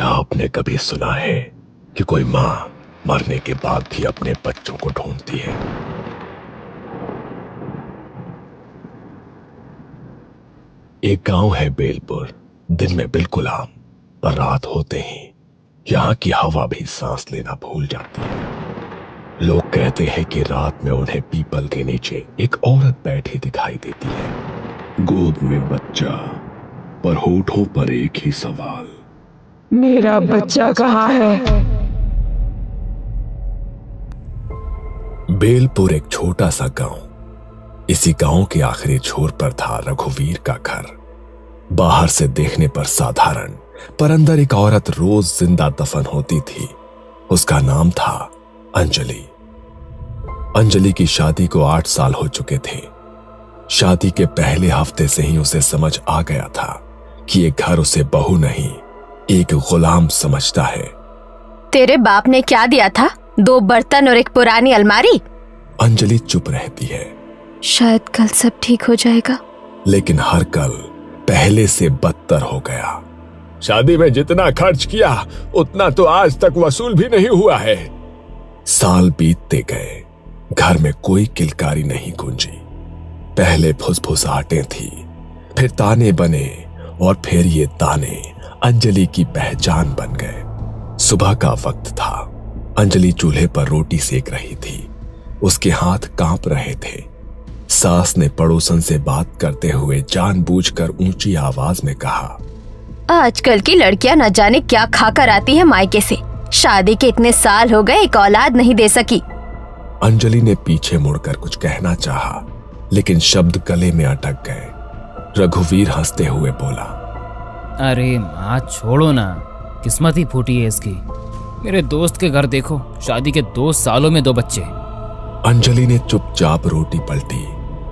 क्या आपने कभी सुना है कि कोई माँ मरने के बाद भी अपने बच्चों को ढूंढती है? एक गांव है बेलपुर। दिन में बिल्कुल आम, पर रात होते ही यहां की हवा भी सांस लेना भूल जाती है। लोग कहते हैं कि रात में उन्हें पीपल के नीचे एक औरत बैठी दिखाई देती है, गोद में बच्चा, पर होठों पर एक ही सवाल, मेरा बच्चा कहाँ है? बेलपुर एक छोटा सा गांव। इसी गांव के आखिरी छोर पर था रघुवीर का घर। बाहर से देखने पर साधारण, पर अंदर एक औरत रोज जिंदा दफन होती थी। उसका नाम था अंजलि। अंजलि की शादी को 8 साल हो चुके थे। शादी के पहले हफ्ते से ही उसे समझ आ गया था कि ये घर उसे बहू नहीं, एक गुलाम समझता है। तेरे बाप ने क्या दिया था? 2 बर्तन और एक पुरानी अलमारी। अंजलि चुप रहती है। शायद कल सब ठीक हो जाएगा। लेकिन हर कल पहले से बदतर हो गया। शादी में जितना खर्च किया उतना तो आज तक वसूल भी नहीं हुआ है। साल बीतते गए, घर में कोई किलकारी नहीं गूंजी। पहले फुसफुसाहटें थी, फिर ताने बने, और फिर ये ताने अंजलि की पहचान बन गए। सुबह का वक्त था। अंजलि चूल्हे पर रोटी सेक रही थी। उसके हाथ कांप रहे थे। सास ने पड़ोसन से बात करते हुए जानबूझकर ऊंची आवाज में कहा, आजकल की लड़कियां न जाने क्या खाकर आती है मायके से। शादी के इतने साल हो गए, एक औलाद नहीं दे सकी। अंजलि ने पीछे मुड़कर कुछ कहना चाहा, लेकिन शब्द गले में अटक गए। रघुवीर हंसते हुए बोला, अरे माँ छोड़ो ना, किस्मत ही फूटी है इसकी। मेरे दोस्त के घर देखो, शादी के 2 सालों में 2 बच्चे। अंजलि ने चुपचाप रोटी पलटी।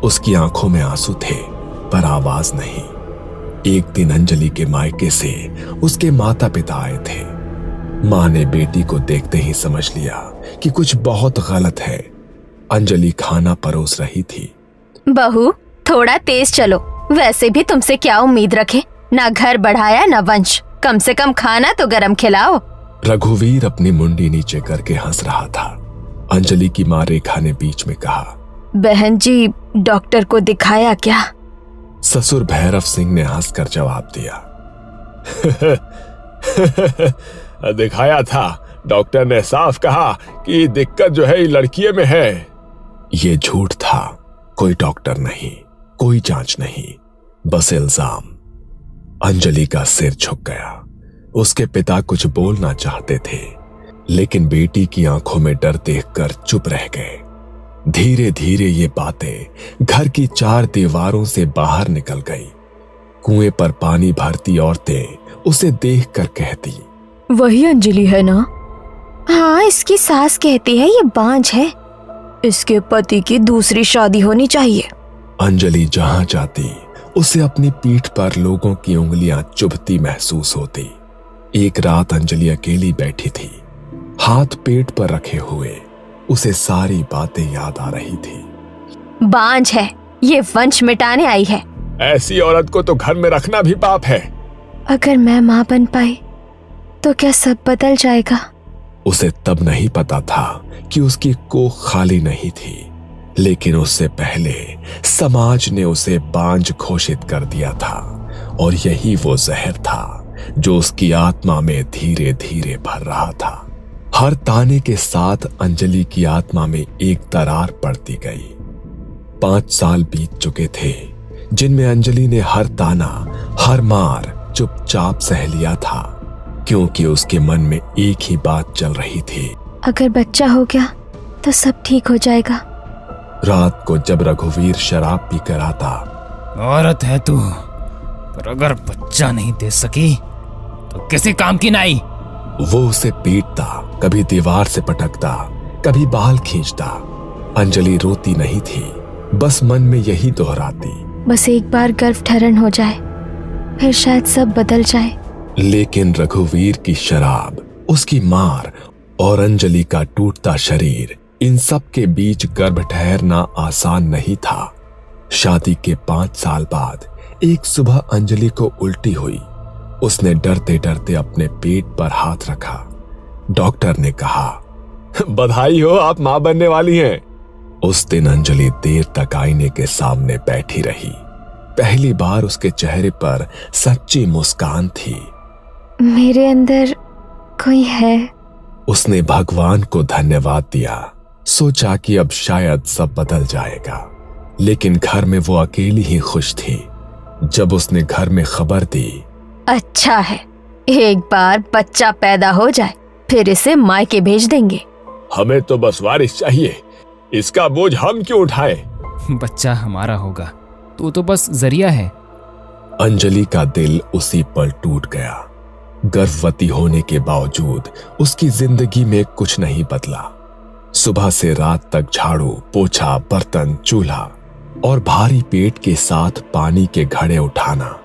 उसकी आंखों में आंसू थे, पर आवाज नहीं। एक दिन अंजलि के मायके से उसके माता पिता आए थे। मां ने बेटी को देखते ही समझ लिया कि कुछ बहुत गलत है। अंजलि खाना परोस रही थी। बहू, थोड़ा तेज चलो। वैसे भी तुमसे क्या उम्मीद रखे? ना घर बढ़ाया ना वंश, कम से कम खाना तो गरम खिलाओ। रघुवीर अपनी मुंडी नीचे करके हंस रहा था। अंजलि की मां रेखा ने बीच में कहा, बहन जी, डॉक्टर को दिखाया क्या? ससुर भैरव सिंह ने हंसकर जवाब दिया, दिखाया था। डॉक्टर ने साफ कहा कि दिक्कत जो है लड़कियों में है। ये झूठ था। कोई डॉक्टर नहीं, कोई जांच नहीं, बस इल्जाम। अंजलि का सिर झुक गया। उसके पिता कुछ बोलना चाहते थे, लेकिन बेटी की आंखों में डर देखकर चुप रह गए। धीरे धीरे ये बातें घर की 4 दीवारों से बाहर निकल गई। कुएं पर पानी भरती औरतें उसे देखकर कहती, वही अंजलि है ना? हाँ, इसकी सास कहती है ये बांझ है, इसके पति की दूसरी शादी होनी चाहिए। अंजलि जहां जाती उसे अपनी पीठ पर लोगों की उंगलियां चुभती महसूस होती। एक रात अंजलि अकेली बैठी थी, हाथ पेट पर रखे हुए। उसे सारी बातें याद आ रही थी। बांझ है, ये वंश मिटाने आई है। ऐसी औरत को तो घर में रखना भी पाप है। अगर मैं माँ बन पाई तो क्या सब बदल जाएगा? उसे तब नहीं पता था कि उसकी कोख खाली नहीं थी, लेकिन उससे पहले समाज ने उसे बांझ घोषित कर दिया था, और यही वो जहर था जो उसकी आत्मा में धीरे धीरे भर रहा था। हर ताने के साथ अंजलि की आत्मा में एक दरार पड़ती गई। 5 साल बीत चुके थे, जिनमें अंजलि ने हर ताना, हर मार चुपचाप सह लिया था, क्योंकि उसके मन में एक ही बात चल रही थी, अगर बच्चा हो गया तो सब ठीक हो जाएगा। रात को जब रघुवीर शराब पीकर आता, औरत है तू, पर अगर बच्चा नहीं दे सकी तो किसी काम की नहीं। वो उसे पीटता, कभी दीवार से पटकता, कभी बाल खींचता। अंजलि रोती नहीं थी, बस मन में यही दोहराती, बस एक बार गर्भधारण हो जाए, फिर शायद सब बदल जाए। लेकिन रघुवीर की शराब, उसकी मार और अंजलि का टूटता शरीर, इन सब के बीच गर्भ ठहरना आसान नहीं था। शादी के 5 साल बाद एक सुबह अंजलि को उल्टी हुई। उसने डरते डरते अपने पेट पर हाथ रखा। डॉक्टर ने कहा, बधाई हो, आप मां बनने वाली हैं। उस दिन अंजलि देर तक आईने के सामने बैठी रही। पहली बार उसके चेहरे पर सच्ची मुस्कान थी। मेरे अंदर कोई है। उसने भगवान को धन्यवाद दिया। सोचा कि अब शायद सब बदल जाएगा, लेकिन घर में वो अकेली ही खुश थी। जब उसने घर में खबर दी, अच्छा है, एक बार बच्चा पैदा हो जाए फिर इसे मायके भेज देंगे। हमें तो बस वारिस चाहिए, इसका बोझ हम क्यों उठाएं? बच्चा हमारा होगा, तू तो बस जरिया है। अंजलि का दिल उसी पल टूट गया। गर्भवती होने के बावजूद उसकी जिंदगी में कुछ नहीं बदला। सुबह से रात तक झाड़ू, पोछा, बर्तन, चूल्हा और भारी पेट के साथ पानी के घड़े उठाना।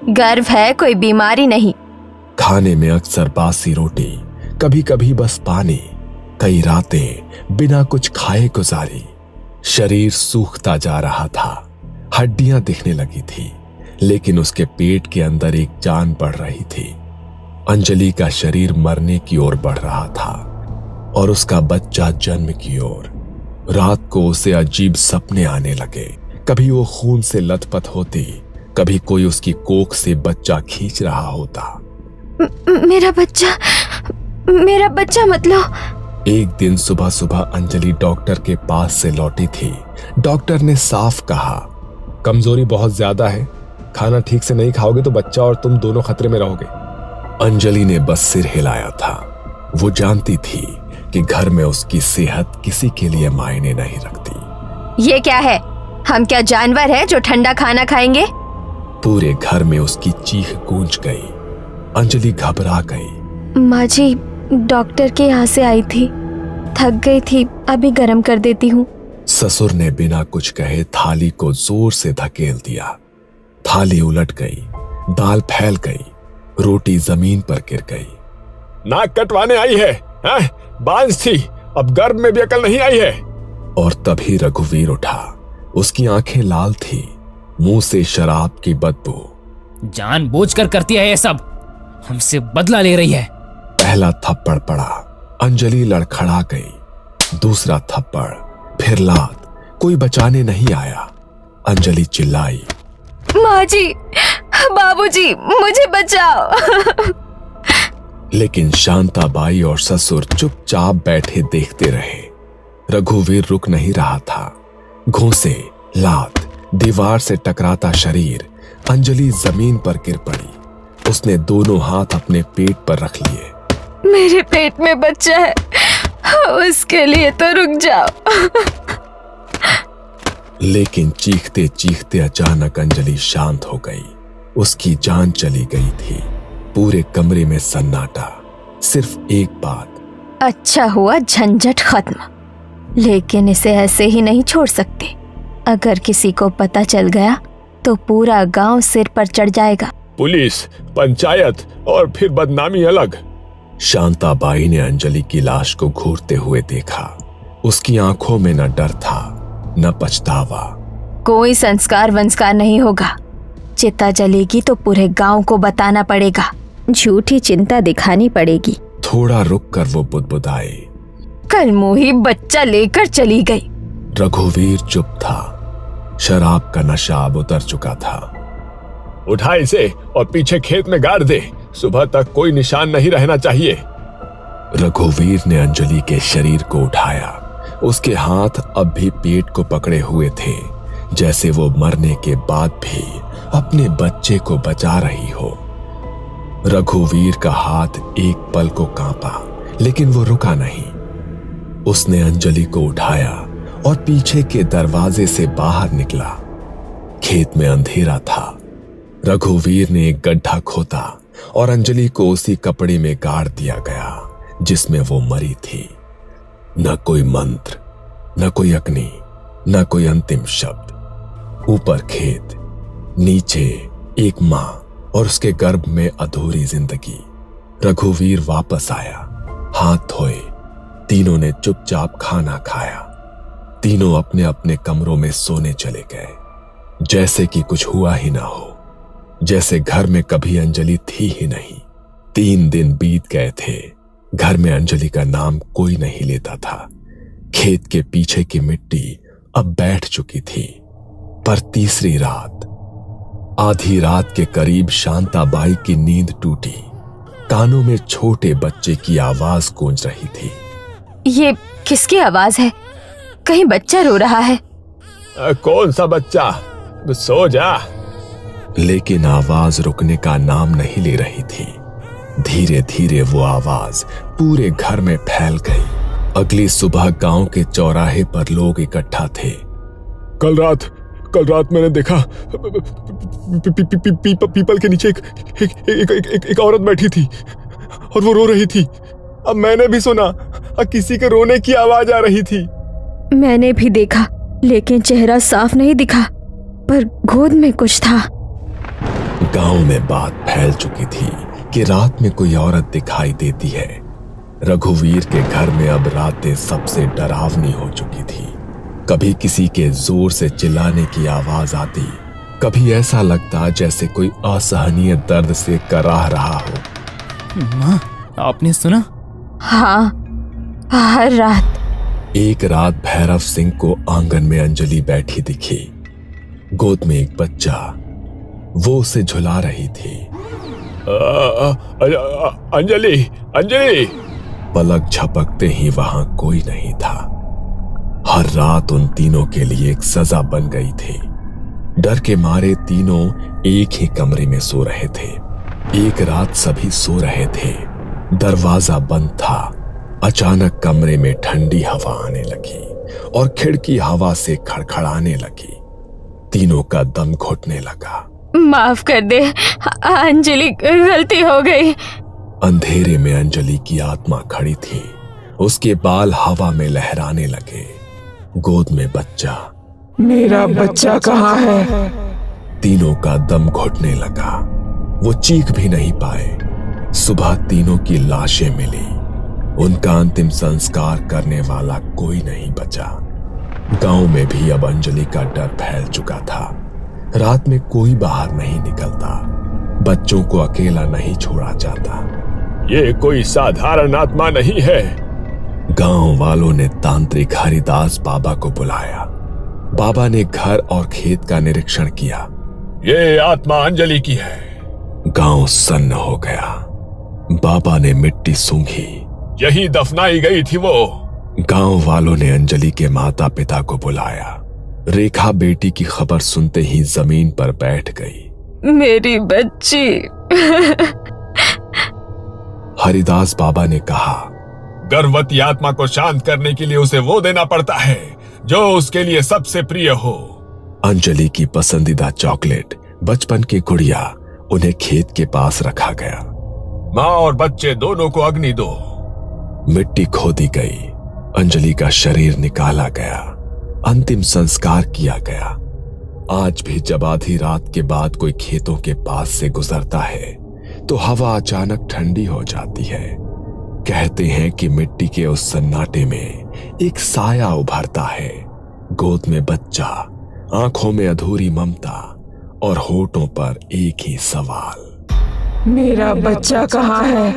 गर्व है, कोई बीमारी नहीं। खाने में अक्सर बासी रोटी, कभी कभी बस पानी। कई रातें बिना कुछ खाए गुजारी। शरीर सूखता जा रहा था, हड्डियां दिखने लगी थी, लेकिन उसके पेट के अंदर एक जान बढ़ रही थी। अंजलि का शरीर मरने की ओर बढ़ रहा था और उसका बच्चा जन्म की ओर। रात को उसे अजीब सपने आने लगे। कभी वो खून से लथपथ होती, कभी कोई उसकी कोख से बच्चा खींच रहा होता। मेरा बच्चा मतलब। एक दिन सुबह सुबह अंजलि डॉक्टर के पास से लौटी थी। डॉक्टर ने साफ कहा, कमजोरी बहुत ज्यादा है, खाना ठीक से नहीं खाओगे तो बच्चा और तुम दोनों खतरे में रहोगे। अंजलि ने बस सिर हिलाया था। वो जानती थी कि घर में उसकी सेहत किसी के लिए मायने नहीं रखती। ये क्या है? हम क्या जानवर हैं जो ठंडा खाना खाएंगे? पूरे घर में उसकी चीख गूंज गई। अंजलि घबरा गई। माँ जी, डॉक्टर के यहाँ से आई थी, थक गई थी, अभी गर्म कर देती हूँ। ससुर ने बिना कुछ कहे थाली को जोर से धकेल दिया। थाली उलट गई, दाल फैल गई, रोटी जमीन पर गिर गई। नाक कटवाने आई है? बांझ थी, अब गर्भ में भी अकल नहीं आई है। और तभी रघुवीर उठा। उसकी आंखें लाल थी, मुंह से शराब की बदबू। जानबूझकर करती है ये सब, हमसे बदला ले रही है। पहला थप्पड़ पड़ा, अंजलि लड़खड़ा गई। दूसरा थप्पड़, फिर लात। कोई बचाने नहीं आया। अंजलि चिल्लाई, माँ जी, बाबूजी, मुझे बचाओ। लेकिन शांताबाई और ससुर चुपचाप बैठे देखते रहे। रघुवीर रुक नहीं रहा था। घूंसे, लात, दीवार से टकराता शरीर। अंजलि जमीन पर गिर पड़ी। उसने दोनों हाथ अपने पेट पर रख लिए। मेरे पेट में बच्चा है, उसके लिए तो रुक जाओ। लेकिन चीखते चीखते अचानक अंजलि शांत हो गई। उसकी जान चली गई थी। पूरे कमरे में सन्नाटा। सिर्फ एक बात, अच्छा हुआ झंझट खत्म, लेकिन इसे ऐसे ही नहीं छोड़ सकते। अगर किसी को पता चल गया तो पूरा गांव सिर पर चढ़ जाएगा। पुलिस, पंचायत और फिर बदनामी अलग। शांताबाई ने अंजलि की लाश को घूरते हुए देखा। उसकी आंखों में न डर था न पछतावा। कोई संस्कार वंस्कार नहीं होगा। चिता जलेगी तो पूरे गांव को बताना पड़ेगा, झूठी चिंता दिखानी पड़ेगी। थोड़ा रुक कर वो बुदबुदाए, कल मोही बच्चा लेकर चली गई। रघुवीर चुप था। शराब का नशा अब उतर चुका था। उठा इसे और पीछे खेत में गाड़ दे, सुबह तक कोई निशान नहीं रहना चाहिए। रघुवीर ने अंजलि के शरीर को उठाया। उसके हाथ अब भी पेट को पकड़े हुए थे, जैसे वो मरने के बाद भी अपने बच्चे को बचा रही हो। रघुवीर का हाथ एक पल को कांपा, लेकिन वो रुका नहीं। उसने अंजलि को उठाया और पीछे के दरवाजे से बाहर निकला। खेत में अंधेरा था। रघुवीर ने एक गड्ढा खोदा और अंजलि को उसी कपड़े में गाड़ दिया गया जिसमें वो मरी थी। न कोई मंत्र, न कोई अग्नि, न कोई अंतिम शब्द। ऊपर खेत, नीचे एक मां और उसके गर्भ में अधूरी जिंदगी। रघुवीर वापस आया, हाथ धोए। तीनों ने चुपचाप खाना खाया। तीनों अपने अपने कमरों में सोने चले गए, जैसे कि कुछ हुआ ही ना हो। जैसे घर में कभी अंजलि थी ही नहीं। 3 दिन बीत गए थे। घर में अंजलि का नाम कोई नहीं लेता था। खेत के पीछे की मिट्टी अब बैठ चुकी थी। पर तीसरी रात, आधी रात के करीब शांताबाई की नींद टूटी। कानों में छोटे बच्चे की आवाज गूंज रही थी। ये किसकी आवाज है? कहीं बच्चा रो रहा है? कौन सा बच्चा? सो जा। लेकिन आवाज रुकने का नाम नहीं ले रही थी। धीरे धीरे वो आवाज पूरे घर में फैल गई। अगली सुबह गांव के चौराहे पर लोग इकट्ठा थे। कल रात मैंने देखा पीपल के नीचे एक औरत बैठी थी और वो रो रही थी। अब मैंने भी सुना किसी के रोने की आवाज आ रही थी। मैंने भी देखा, लेकिन चेहरा साफ नहीं दिखा, पर गोद में कुछ था। गांव में बात फैल चुकी थी कि रात में कोई औरत दिखाई देती है। रघुवीर के घर में अब रातें सबसे डरावनी हो चुकी थी। कभी किसी के जोर से चिल्लाने की आवाज आती, कभी ऐसा लगता जैसे कोई असहनीय दर्द से कराह रहा हो। माँ, आपने सुना? हाँ, हर रात। एक रात भैरव सिंह को आंगन में अंजलि बैठी दिखी। गोद में एक बच्चा, वो उसे झुला रही थी। अंजलि। पलक झपकते ही वहां कोई नहीं था। हर रात उन तीनों के लिए एक सजा बन गई थी। डर के मारे तीनों एक ही कमरे में सो रहे थे। एक रात सभी सो रहे थे, दरवाजा बंद था। अचानक कमरे में ठंडी हवा आने लगी और खिड़की हवा से खड़खड़ाने लगी। तीनों का दम घुटने लगा। माफ कर दे अंजलि, गलती हो गई। अंधेरे में अंजलि की आत्मा खड़ी थी। उसके बाल हवा में लहराने लगे। गोद में बच्चा। मेरा बच्चा कहाँ है? तीनों का दम घुटने लगा। वो चीख भी नहीं पाए। सुबह तीनों की लाशें मिली। उनका अंतिम संस्कार करने वाला कोई नहीं बचा। गांव में भी अब अंजलि का डर फैल चुका था। रात में कोई बाहर नहीं निकलता। बच्चों को अकेला नहीं छोड़ा जाता। ये कोई साधारण आत्मा नहीं है। गांव वालों ने तांत्रिक हरिदास बाबा को बुलाया। बाबा ने घर और खेत का निरीक्षण किया। ये आत्मा अंजलि की है। गांव सन्न हो गया। बाबा ने मिट्टी सूंघी। यही दफनाई गई थी वो। गांव वालों ने अंजलि के माता पिता को बुलाया। रेखा बेटी की खबर सुनते ही जमीन पर बैठ गई। मेरी बच्ची। हरिदास बाबा ने कहा, गर्भवती आत्मा को शांत करने के लिए उसे वो देना पड़ता है जो उसके लिए सबसे प्रिय हो। अंजलि की पसंदीदा चॉकलेट, बचपन की गुड़िया, उन्हें खेत के पास रखा गया। माँ और बच्चे दोनों को अग्नि दो। मिट्टी खोदी गई। अंजलि का शरीर निकाला गया। अंतिम संस्कार किया गया। आज भी जब आधी रात के बाद कोई खेतों के पास से गुजरता है तो हवा अचानक ठंडी हो जाती है। कहते हैं कि मिट्टी के उस सन्नाटे में एक साया उभरता है। गोद में बच्चा, आंखों में अधूरी ममता और होठों पर एक ही सवाल, मेरा बच्चा कहाँ है?